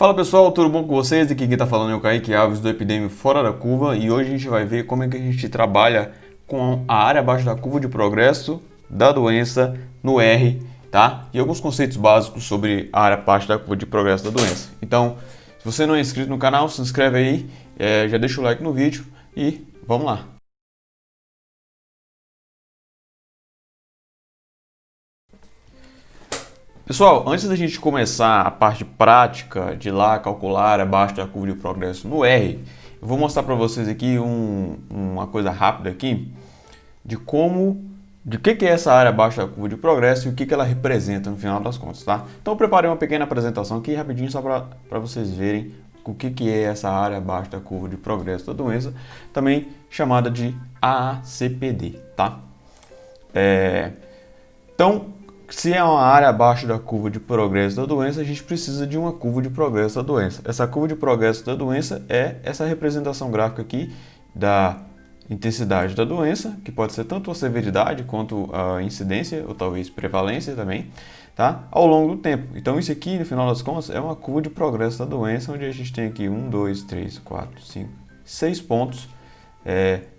Fala pessoal, tudo bom com vocês? Aqui quem está falando é o Kaique Alves do Epidemio Fora da Curva e hoje a gente vai ver como é que a gente trabalha com a área abaixo da curva de progresso da doença no R, tá? E alguns conceitos básicos sobre a área abaixo da curva de progresso da doença. Então, se você não é inscrito no canal, se inscreve aí, já deixa o like no vídeo e vamos lá! Pessoal, antes da gente começar a parte prática de lá calcular abaixo da curva de progresso no R, eu vou mostrar para vocês aqui uma coisa rápida aqui de que é essa área abaixo da curva de progresso e o que ela representa no final das contas, tá? Então eu preparei uma pequena apresentação aqui rapidinho só para vocês verem o que é essa área abaixo da curva de progresso da doença, também chamada de AACPD, tá? Então, se é uma área abaixo da curva de progresso da doença, a gente precisa de uma curva de progresso da doença. Essa curva de progresso da doença é essa representação gráfica aqui da intensidade da doença, que pode ser tanto a severidade quanto a incidência, ou talvez prevalência também, tá? Ao longo do tempo. Então isso aqui, no final das contas, é uma curva de progresso da doença, onde a gente tem aqui 1, 2, 3, 4, 5, 6 pontos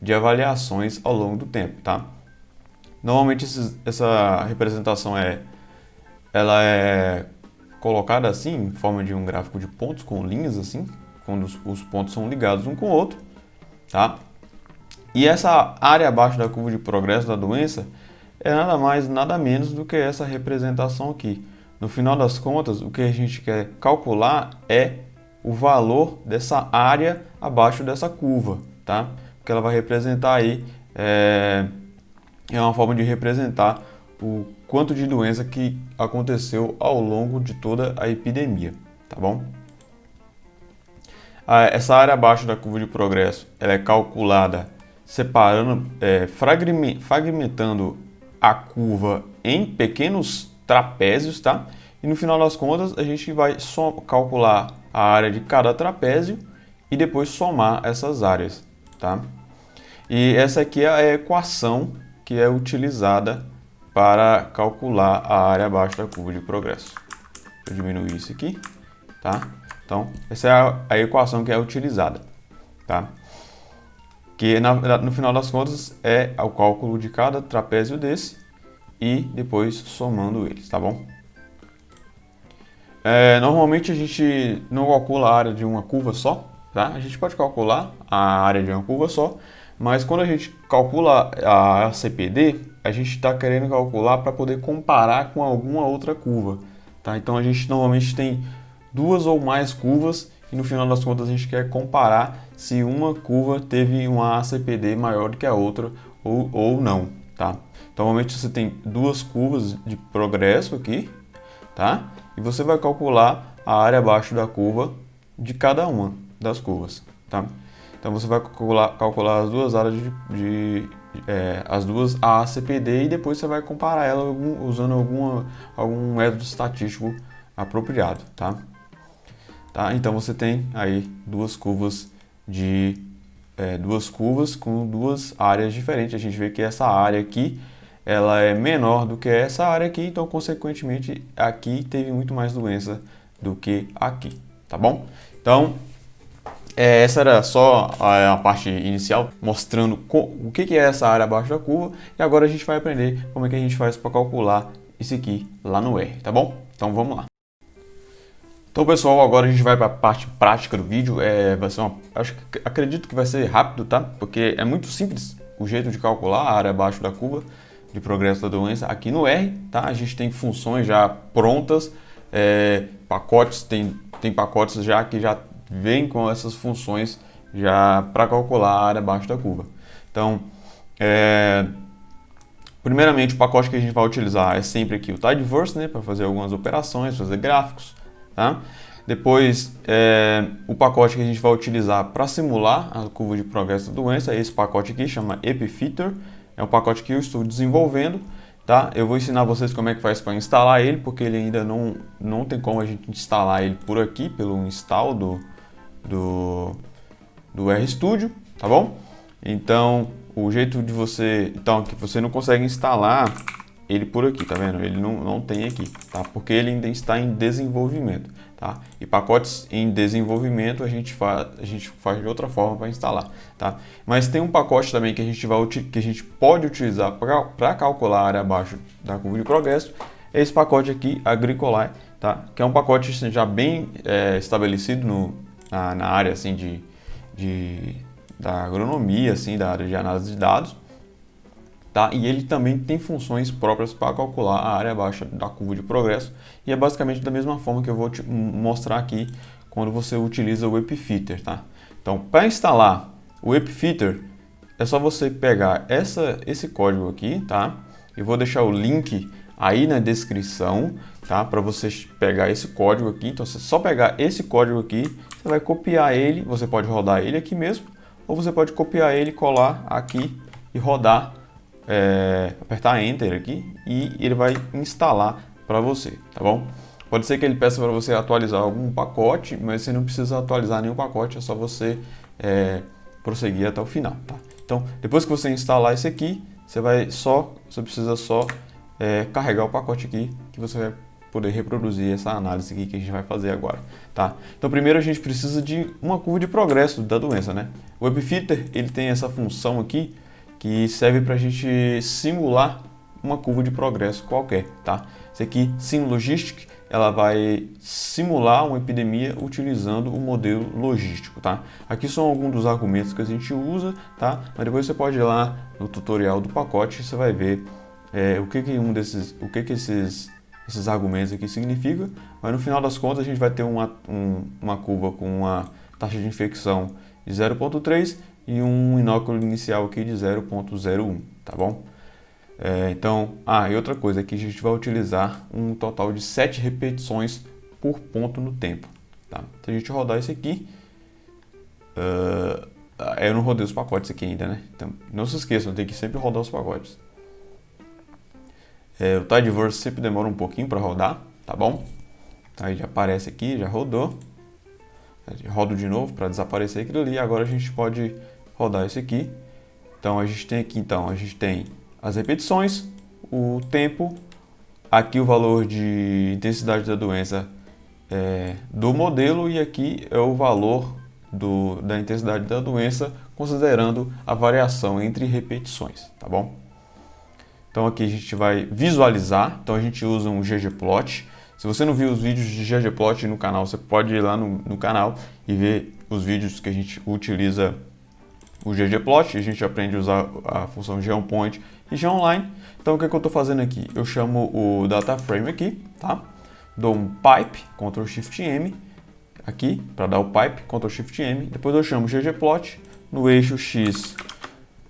de avaliações ao longo do tempo, tá? Normalmente essa representação ela é colocada assim, em forma de um gráfico de pontos com linhas assim, quando os pontos são ligados um com o outro, tá? E essa área abaixo da curva de progresso da doença é nada mais, nada menos do que essa representação aqui. No final das contas, o que a gente quer calcular é o valor dessa área abaixo dessa curva, tá? Porque ela vai representar aí é uma forma de representar o quanto de doença que aconteceu ao longo de toda a epidemia, tá bom? Essa área abaixo da curva de progresso ela é calculada separando, fragmentando a curva em pequenos trapézios, tá? E no final das contas a gente vai calcular a área de cada trapézio e depois somar essas áreas, tá? E essa aqui é a equação que é utilizada para calcular a área abaixo da curva de progresso. Deixa eu diminuir isso aqui, tá? Então, essa é a equação que é utilizada, tá? Que no final das contas é o cálculo de cada trapézio desse e depois somando eles, tá bom? Normalmente a gente não calcula a área de uma curva só, tá? A gente pode calcular a área de uma curva só, mas quando a gente calcula a CPD, a gente está querendo calcular para poder comparar com alguma outra curva, tá? Então a gente normalmente tem duas ou mais curvas e no final das contas a gente quer comparar se uma curva teve uma ACPD maior do que a outra ou não, tá? Então normalmente você tem duas curvas de progresso aqui, tá? E você vai calcular a área abaixo da curva de cada uma das curvas, tá? Então você vai calcular as duas áreas as duas AACPD e depois você vai comparar ela usando algum método estatístico apropriado, tá? Então você tem aí duas curvas com duas áreas diferentes. A gente vê que essa área aqui ela é menor do que essa área aqui, então consequentemente aqui teve muito mais doença do que aqui, tá bom? Então essa era só a parte inicial, mostrando o que é essa área abaixo da curva. E agora a gente vai aprender como é que a gente faz para calcular isso aqui lá no R, tá bom? Então vamos lá. Então pessoal, agora a gente vai para a parte prática do vídeo. Vai ser acredito que vai ser rápido, tá? Porque é muito simples o jeito de calcular a área abaixo da curva de progresso da doença aqui no R, tá? A gente tem funções já prontas, pacotes, tem pacotes já que já vem com essas funções já para calcular a área abaixo da curva. Então, primeiramente o pacote que a gente vai utilizar é sempre aqui o Tidyverse, né, para fazer algumas operações, fazer gráficos, tá? Depois, o pacote que a gente vai utilizar para simular a curva de progresso da doença é esse pacote aqui, chama EpiFitter. É um pacote que eu estou desenvolvendo, tá? Eu vou ensinar vocês como é que faz para instalar ele, porque ele ainda não tem como a gente instalar ele por aqui, pelo install do RStudio, tá bom? Então, o jeito de que você não consegue instalar ele por aqui, tá vendo? Ele não tem aqui, tá? Porque ele ainda está em desenvolvimento. tá? E pacotes em desenvolvimento a gente faz de outra forma para instalar, tá? Mas tem um pacote também que a gente pode utilizar para calcular a área abaixo da curva de progresso, é esse pacote aqui, Agricolae, tá? Que é um pacote assim, já bem estabelecido na área assim, da agronomia, assim, da área de análise de dados, tá? E ele também tem funções próprias para calcular a área baixa da curva de progresso, e é basicamente da mesma forma que eu vou te mostrar aqui quando você utiliza o Epifeeder, tá? Então, para instalar o Epifeeder, é só você pegar esse código aqui, tá? Eu vou deixar o link aí na descrição, tá? Para você pegar esse código aqui. Então, você só pegar esse código aqui, você vai copiar ele, você pode rodar ele aqui mesmo, ou você pode copiar ele, colar aqui e rodar, apertar Enter aqui e ele vai instalar para você, tá bom? Pode ser que ele peça para você atualizar algum pacote, mas você não precisa atualizar nenhum pacote, é só você prosseguir até o final, tá? Então, depois que você instalar esse aqui, você precisa só carregar o pacote aqui, que você vai poder reproduzir essa análise aqui que a gente vai fazer agora, tá? Então, primeiro a gente precisa de uma curva de progresso da doença, né? O Epifeeder, ele tem essa função aqui que serve para a gente simular uma curva de progresso qualquer, tá? Esse aqui, SimLogistic, ela vai simular uma epidemia utilizando o modelo logístico, tá? Aqui são alguns dos argumentos que a gente usa, tá? Mas depois você pode ir lá no tutorial do pacote e você vai ver o que esses argumentos aqui significam. Mas no final das contas a gente vai ter uma curva com uma taxa de infecção de 0,3 e um inóculo inicial aqui de 0,01, tá bom? Então, e outra coisa aqui, a gente vai utilizar um total de 7 repetições por ponto no tempo, tá? Então a gente rodar isso aqui, eu não rodei os pacotes aqui ainda, né? Então não se esqueçam, tem que sempre rodar os pacotes. O Tidyverse sempre demora um pouquinho para rodar, tá bom? Aí já aparece aqui, já rodou. Rodo de novo para desaparecer aquilo ali. Agora a gente pode rodar esse aqui. Então a gente tem aqui, a gente tem as repetições, o tempo, aqui o valor de intensidade da doença do modelo, e aqui é o valor da intensidade da doença considerando a variação entre repetições, tá bom? Então aqui a gente vai visualizar, então a gente usa um ggplot. Se você não viu os vídeos de ggplot no canal, você pode ir lá no canal e ver os vídeos que a gente utiliza o ggplot. A gente aprende a usar a função geoPoint e geoOnline. Então o que eu estou fazendo aqui? Eu chamo o DataFrame aqui, tá? Dou um pipe, Ctrl Shift M, aqui para dar o pipe, Ctrl Shift M. Depois eu chamo ggplot, no eixo X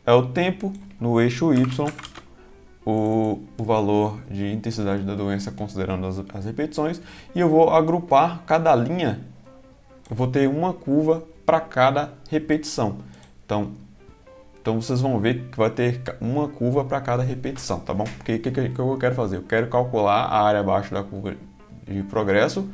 é o tempo, no eixo Y o valor de intensidade da doença considerando as repetições, e eu vou agrupar cada linha, eu vou ter uma curva para cada repetição. Então vocês vão ver que vai ter uma curva para cada repetição, tá bom? Porque o que eu quero fazer? Eu quero calcular a área abaixo da curva de progresso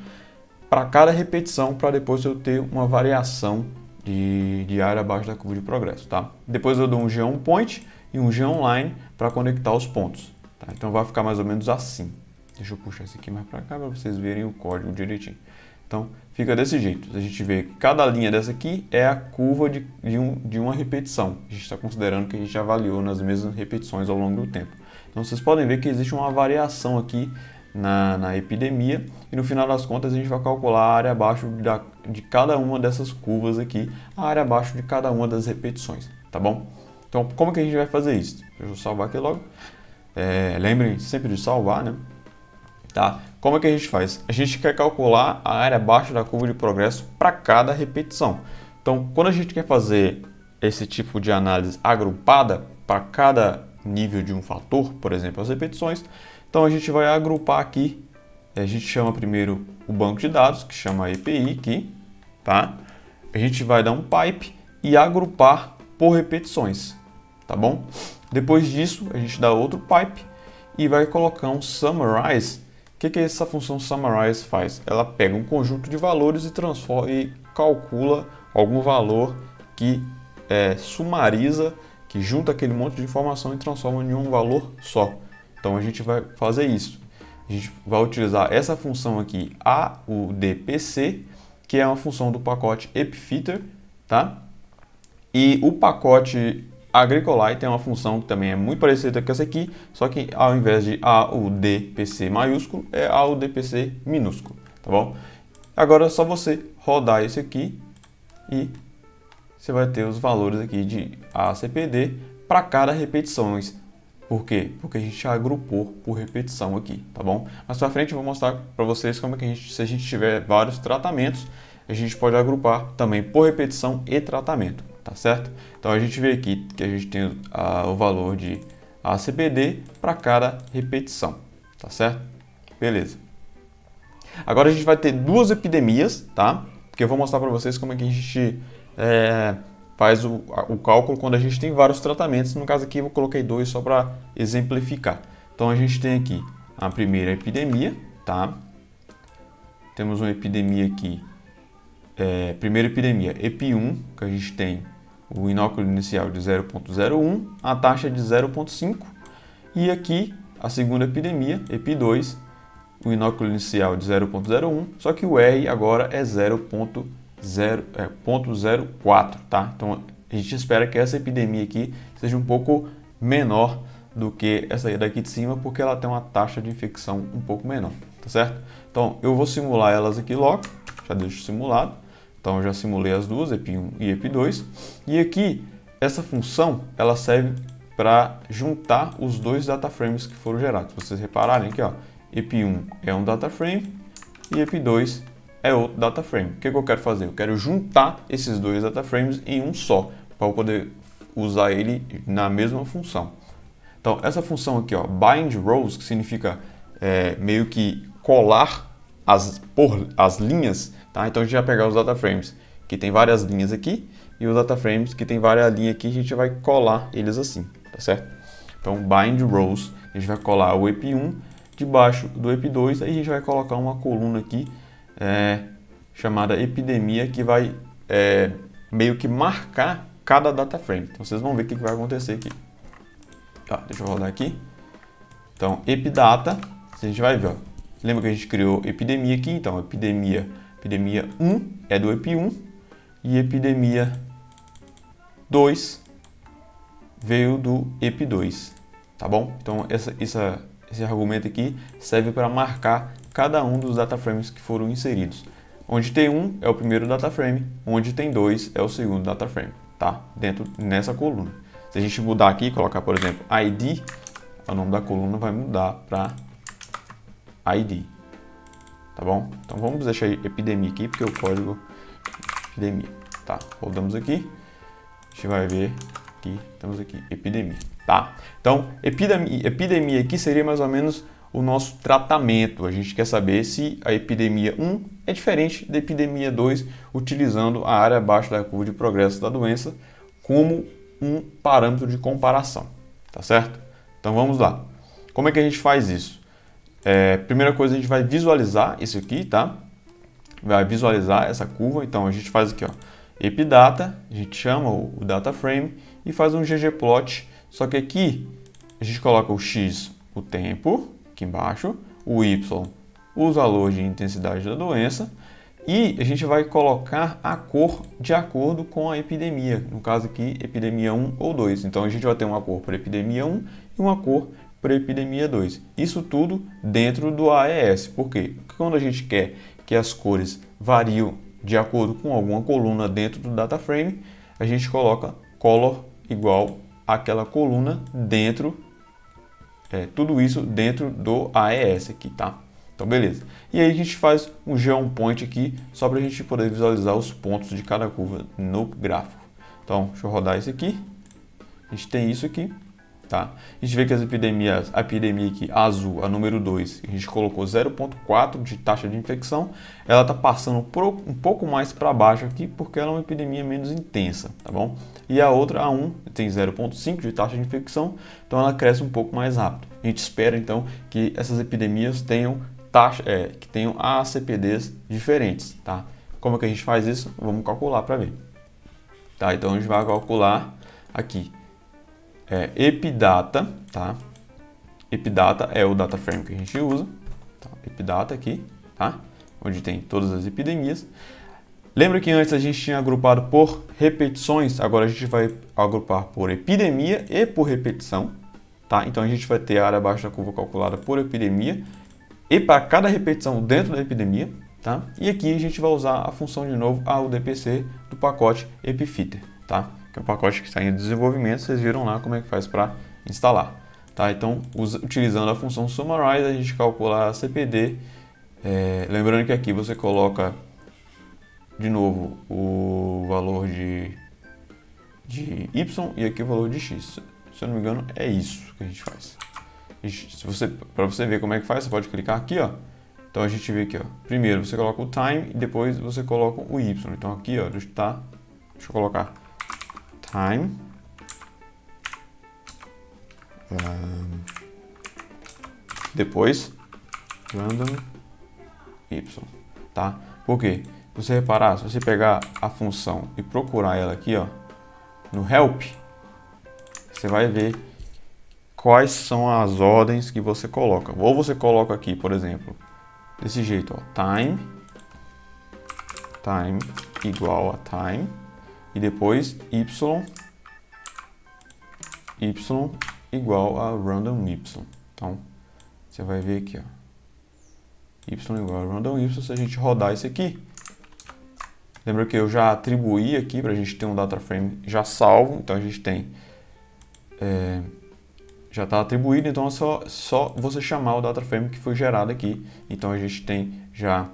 para cada repetição, para depois eu ter uma variação de área abaixo da curva de progresso, tá? Depois eu dou um geoPoint e um geoOnline para conectar os pontos, tá? Então vai ficar mais ou menos assim. Deixa eu puxar esse aqui mais para cá para vocês verem o código direitinho. Então fica desse jeito. A gente vê que cada linha dessa aqui é a curva de uma repetição. A gente está considerando que a gente avaliou nas mesmas repetições ao longo do tempo. Então vocês podem ver que existe uma variação aqui na epidemia, e no final das contas a gente vai calcular a área abaixo de cada uma dessas curvas aqui, a área abaixo de cada uma das repetições, tá bom? Então, como que a gente vai fazer isso? Deixa eu salvar aqui logo. Lembrem sempre de salvar, né? Tá? Como é que a gente faz? A gente quer calcular a área abaixo da curva de progresso para cada repetição. Então, quando a gente quer fazer esse tipo de análise agrupada para cada nível de um fator, por exemplo, as repetições, então a gente vai agrupar aqui. A gente chama primeiro o banco de dados, que chama EPI aqui, tá? A gente vai dar um pipe e agrupar por repetições, tá bom? Depois disso, a gente dá outro pipe e vai colocar um summarize. O que essa função summarize faz? Ela pega um conjunto de valores e transforma e calcula algum valor que sumariza, que junta aquele monte de informação e transforma em um valor só. Então a gente vai fazer isso. A a gente vai utilizar essa função aqui, AUDPC, que é uma função do pacote epifeater, tá? E o pacote Agricola tem uma função que também é muito parecida com essa aqui, só que ao invés de AUDPC maiúsculo, é AUDPC minúsculo, tá bom? Agora é só você rodar esse aqui e você vai ter os valores aqui de ACPD para cada repetições. Por quê? Porque a gente agrupou por repetição aqui, tá bom? Mais pra frente eu vou mostrar para vocês como é que se a gente tiver vários tratamentos, a gente pode agrupar também por repetição e tratamento, tá certo? Então a gente vê aqui que a gente tem o valor de ACPD para cada repetição, tá certo? Beleza. Agora a gente vai ter duas epidemias, tá? Porque eu vou mostrar para vocês como é que a gente faz o cálculo quando a gente tem vários tratamentos. No caso aqui eu coloquei dois só para exemplificar. Então a gente tem aqui a primeira epidemia, tá? Temos uma epidemia aqui, primeira epidemia, EPI1, que a gente tem o inóculo inicial de 0,01, a taxa de 0,5. E aqui a segunda epidemia, EPI2, o inóculo inicial de 0,01, só que o R agora é 0,04, tá? Então a gente espera que essa epidemia aqui seja um pouco menor do que essa daqui de cima, porque ela tem uma taxa de infecção um pouco menor, tá certo? Então eu vou simular elas aqui logo, já deixo simulado. Então eu já simulei as duas, EP1 e EP2, e aqui essa função ela serve para juntar os dois dataframes que foram gerados. Se vocês repararem aqui, ó, EP1 é um dataframe e EP2 é outro dataframe. O que eu quero fazer? Eu quero juntar esses dois dataframes em um só, para eu poder usar ele na mesma função. Então, essa função aqui, ó, bind rows, que significa meio que colar as linhas, tá? Então, a gente vai pegar os dataframes que tem várias linhas aqui e os dataframes que tem várias linhas aqui, a gente vai colar eles assim, tá certo? Então, bind rows, a gente vai colar o EP1 debaixo do EP2, aí a gente vai colocar uma coluna aqui chamada epidemia, que vai meio que marcar cada dataframe. Então vocês vão ver o que vai acontecer aqui. Tá, deixa eu rodar aqui. Então, epidata, a gente vai ver, ó. Lembra que a gente criou epidemia aqui? Então, epidemia 1 é do EP1 e epidemia 2 veio do EP2, tá bom? Então, esse argumento aqui serve para marcar cada um dos dataframes que foram inseridos. Onde tem 1 é o primeiro dataframe, onde tem 2 é o segundo dataframe, tá? Nessa coluna. Se a gente mudar aqui e colocar, por exemplo, ID, o nome da coluna vai mudar para ID, tá bom? Então vamos deixar epidemia aqui, porque o código epidemia, tá? Rodamos aqui, a gente vai ver que temos aqui epidemia, tá? Então, epidemia aqui seria mais ou menos o nosso tratamento. A gente quer saber se a epidemia 1 é diferente da epidemia 2, utilizando a área abaixo da curva de progresso da doença como um parâmetro de comparação, tá certo? Então vamos lá. Como é que a gente faz isso? Primeira coisa, a gente vai visualizar isso aqui, tá? Vai visualizar essa curva. Então a gente faz aqui, ó, epidata, a gente chama o data frame e faz um ggplot. Só que aqui a gente coloca o x, o tempo, aqui embaixo, o y, os valores de intensidade da doença, e a gente vai colocar a cor de acordo com a epidemia, no caso aqui, epidemia 1 ou 2. Então a gente vai ter uma cor para epidemia 1 e uma cor para epidemia 2. Isso tudo dentro do AES. Por quê? Porque quando a gente quer que as cores variam de acordo com alguma coluna dentro do data frame, a gente coloca color igual àquela coluna dentro, tudo isso dentro do AES aqui, tá? Então, beleza. E aí a gente faz um geopoint aqui, só para a gente poder visualizar os pontos de cada curva no gráfico. Então, deixa eu rodar isso aqui. A gente tem isso aqui, tá? A gente vê que a epidemia aqui, azul, a número 2, a gente colocou 0,4 de taxa de infecção. Ela está passando um pouco mais para baixo aqui, porque ela é uma epidemia menos intensa, tá bom? E a outra, a 1, tem 0,5 de taxa de infecção, então ela cresce um pouco mais rápido. A gente espera, então, que essas epidemias tenham que tenham ACPDs diferentes, tá? Como é que a gente faz isso? Vamos calcular para ver. Tá, então a gente vai calcular aqui. Epidata, tá? Epidata é o data frame que a gente usa. epidata aqui, tá? Onde tem todas as epidemias. Lembra que antes a gente tinha agrupado por repetições, agora a gente vai agrupar por epidemia e por repetição, tá? Então a gente vai ter a área abaixo da curva calculada por epidemia e para cada repetição dentro da epidemia, tá? E aqui a gente vai usar a função de novo, a UDPC do pacote Epifitter, tá? Que é um pacote que está em desenvolvimento, vocês viram lá como é que faz para instalar, tá? Então, utilizando a função Summarize, a gente calcula a CPD, lembrando que aqui você coloca de novo o valor de y e aqui o valor de x. Se eu não me engano, é isso que a gente faz. Para você ver como é que faz, você pode clicar aqui, ó. Então a gente vê aqui, ó. Primeiro você coloca o time e depois você coloca o y. Então aqui, ó, deixa eu colocar time depois random y, tá? Por quê? Se você reparar, se você pegar a função e procurar ela aqui, ó, no help, você vai ver quais são as ordens que você coloca. Ou você coloca aqui, por exemplo, desse jeito, ó, time igual a time e depois y igual a random y. Então, você vai ver aqui, ó, y igual a random y. Se a gente rodar isso aqui, lembra que eu já atribuí aqui para a gente ter um data frame já salvo, então a gente tem já está atribuído, então é só você chamar o data frame que foi gerado aqui. Então a gente tem já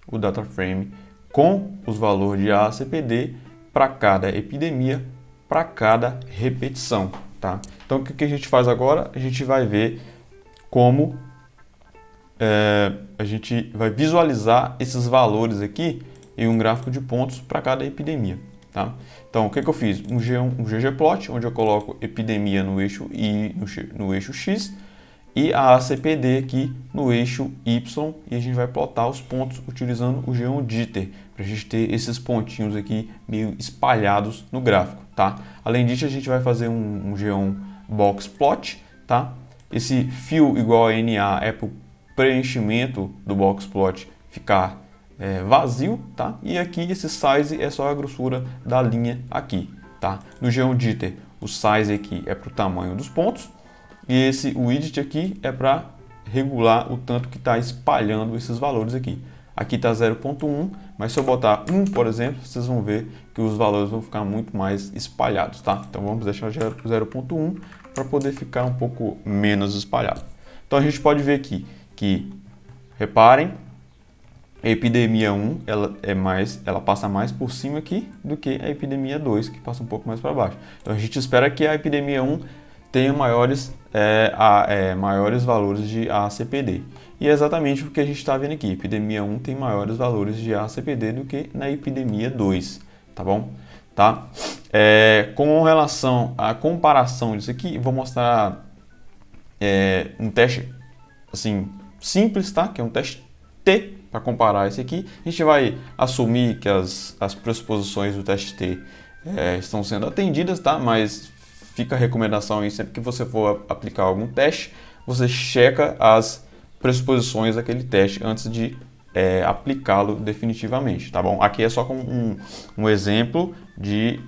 o data frame com os valores de ACPD para cada epidemia, para cada repetição, tá? Então o que a gente faz agora? A gente vai ver como a gente vai visualizar esses valores aqui em um gráfico de pontos para cada epidemia, tá? Então, o que eu fiz? Um ggplot, onde eu coloco epidemia no eixo Y, no eixo X, e a ACPD aqui no eixo Y, e a gente vai plotar os pontos utilizando o GeoJitter, para a gente ter esses pontinhos aqui meio espalhados no gráfico, tá? Além disso, a gente vai fazer um GeoBoxPlot, tá? Esse fio igual a NA é para o preenchimento do boxplot ficar vazio, tá? E aqui esse size é só a grossura da linha aqui, tá? No GeoJitter, o size aqui é para o tamanho dos pontos e o widget aqui é para regular o tanto que está espalhando esses valores aqui. Aqui está 0.1, mas se eu botar 1, por exemplo, vocês vão ver que os valores vão ficar muito mais espalhados, tá? Então vamos deixar 0.1 para poder ficar um pouco menos espalhado. Então a gente pode ver aqui que, reparem, a epidemia 1 ela passa mais por cima aqui do que a epidemia 2, que passa um pouco mais para baixo. Então a gente espera que a epidemia 1 tenha maiores valores de ACPD. E é exatamente o que a gente está vendo aqui. A epidemia 1 tem maiores valores de ACPD do que na epidemia 2, tá bom? Tá? Com relação à comparação disso aqui, vou mostrar um teste assim, simples, tá? Que é um teste T para comparar esse aqui. A gente vai assumir que as pressuposições do teste T estão sendo atendidas, tá? Mas fica a recomendação aí, sempre que você for aplicar algum teste, você checa as pressuposições daquele teste antes de aplicá-lo definitivamente, tá bom? Aqui é só como um exemplo de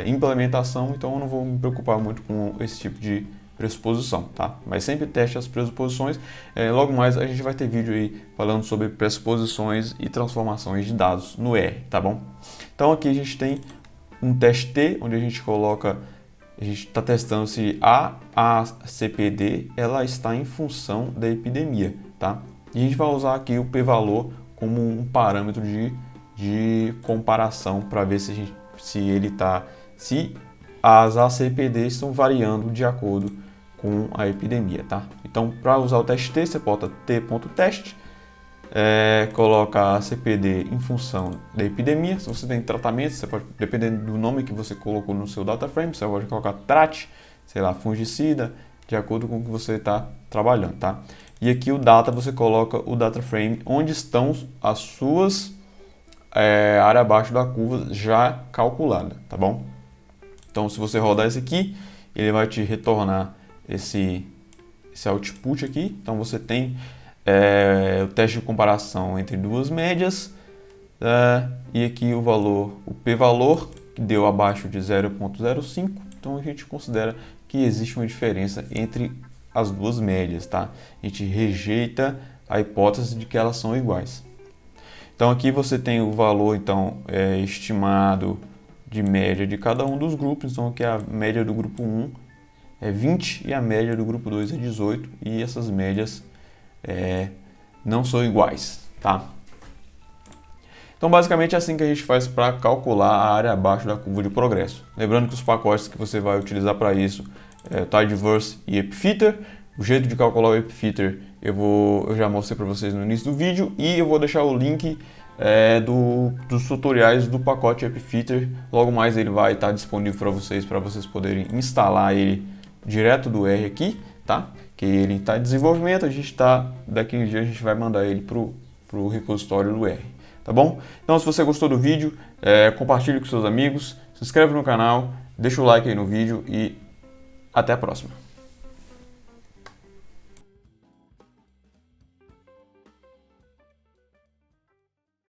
implementação, então eu não vou me preocupar muito com esse tipo de pressuposição, tá? Mas sempre teste as pressuposições. Logo mais a gente vai ter vídeo aí falando sobre pressuposições e transformações de dados no R, tá bom? Então aqui a gente tem um teste T, onde a gente está testando se a ACPD ela está em função da epidemia, tá? E a gente vai usar aqui o p-valor como um parâmetro de comparação para ver se as ACPDs estão variando de acordo com a epidemia, tá? Então, para usar o teste T, você bota t.test, coloca a ACPD em função da epidemia. Se você tem tratamento, você pode, dependendo do nome que você colocou no seu data frame, você pode colocar TRAT, sei lá, fungicida, de acordo com o que você está trabalhando, tá? E aqui o data, você coloca o data frame onde estão as suas área abaixo da curva já calculada, tá bom? Então, se você rodar esse aqui, ele vai te retornar esse output aqui. Então, você tem o teste de comparação entre duas médias, e aqui o p-valor, que deu abaixo de 0,05, então a gente considera que existe uma diferença entre as duas médias, tá? A gente rejeita a hipótese de que elas são iguais. Então aqui você tem o valor então, estimado de média de cada um dos grupos, então aqui a média do grupo 1 é 20 e a média do grupo 2 é 18, e essas médias não são iguais, tá? Então basicamente é assim que a gente faz para calcular a área abaixo da curva de progresso. Lembrando que os pacotes que você vai utilizar para isso é o Tidyverse e Epifeater. O jeito de calcular o Epifeater eu já mostrei para vocês no início do vídeo, e eu vou deixar o link dos tutoriais do pacote Epifeater. Logo mais ele vai estar disponível para vocês poderem instalar ele direto do R aqui, tá? Que ele está em desenvolvimento, daqui a um dia a gente vai mandar ele para o repositório do R. Tá bom? Então, se você gostou do vídeo, compartilhe com seus amigos, se inscreve no canal, deixa o like aí no vídeo e até a próxima.